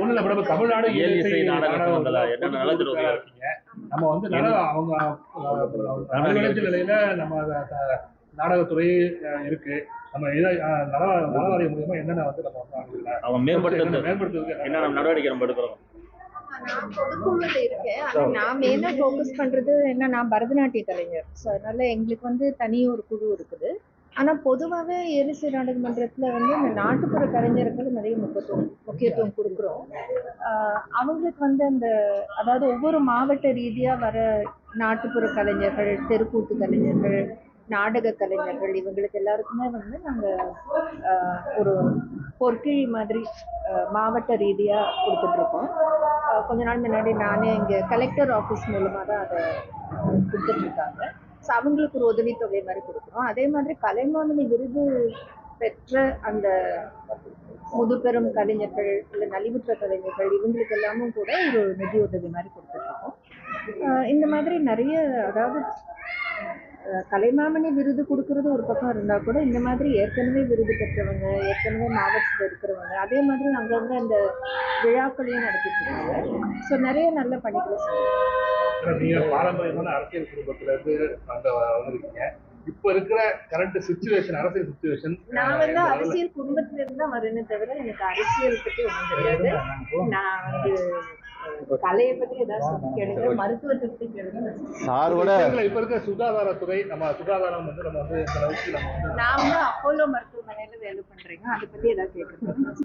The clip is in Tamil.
ஒண்ணுல நம்ம தமிழ்நாடு இயல் இசை நாடகம் என்னென்ன நடந்துருக்கீங்க? நம்ம வந்து அவங்க நலவடைஞ்ச நிலையில நம்ம நாடகத்துறை இருக்கு. நம்ம நலவாரிய மூலியமா என்னென்ன வந்து நம்ம அவங்க மேம்படுத்துறதுக்கு என்னென்ன நடவடிக்கை நம்ம எடுக்கிறோம்? நான் பொதுக்குழுல இருக்கேன். ஆனா நான் மெயினா ஃபோக்கஸ் பண்றது என்ன, நான் பரதநாட்டிய கலைஞர். ஸோ அதனால எங்களுக்கு வந்து தனி ஒரு குழு இருக்குது. ஆனா பொதுவாகவே இயலிசை நாடக மன்றத்துல வந்து இந்த நாட்டுப்புற கலைஞர்கள் நிறைய முக்கியத்துவம் கொடுக்குறோம். அவங்களுக்கு வந்து அந்த அதாவது ஒவ்வொரு மாவட்ட ரீதியா வர நாட்டுப்புற கலைஞர்கள், தெருக்கூத்து கலைஞர்கள், நாடக கலைஞர்கள் இவங்களுக்கு எல்லாருக்குமே வந்து நாங்கள் ஒரு பொற்கிழி மாதிரி மாவட்ட ரீதியாக கொடுத்துட்ருக்கோம். கொஞ்ச நாள் முன்னாடி நானே இங்கே கலெக்டர் ஆஃபீஸ் மூலமாக தான் அதை கொடுத்துட்ருக்காங்க. ஸோ அவங்களுக்கு ஒரு உதவித்தொகை மாதிரி கொடுக்குறோம். அதே மாதிரி கலைமாமணி விருது பெற்ற அந்த முதுபெரும் கலைஞர்கள் இல்லை நலிவுற்ற கலைஞர்கள் இவங்களுக்கு எல்லாமும் கூட ஒரு நிதி உதவி மாதிரி கொடுத்துட்ருக்கோம். இந்த மாதிரி நிறைய, அதாவது கலைமாமணி விருது கொடுக்கறது ஒரு பக்கம் இருந்தால் கூட இந்த மாதிரி ஏற்கனவே விருது பெற்றவங்க, ஏற்கனவே மாவட்டத்தில் இருக்கிறவங்க, அதே மாதிரி அங்கங்கே அந்த விழாக்களையும் நடத்திட்டு இருக்காங்க. ஸோ நிறைய நல்ல பணிகளை செய்யணும். நீங்க பாரம்பரியமான அரசியல் குடும்பத்துல இருந்து வந்திருக்கீங்க. இப்ப இருக்கிற கரண்ட் சிச்சுவேஷன், அரசியல் சிச்சுவேஷன், நான் வந்து அரசியல் குடும்பத்துல இருந்து தான் வரேன்னு தவிர எனக்கு அரசியல் பத்தி ஒன்றும் தெரியாது. நான் வந்து கலையை பத்தி ஏதாவது கேளுங்க, மருத்துவத்தை பத்தி கேளுங்க. இப்ப இருக்க சுகாதாரத்துறை, நம்ம சுகாதாரம் வந்து நம்ம வந்து நான் வந்து அப்போலோ மருத்துவமனையில வேலை பண்றீங்க, அதை பத்தி ஏதாவது கேட்குறேன்.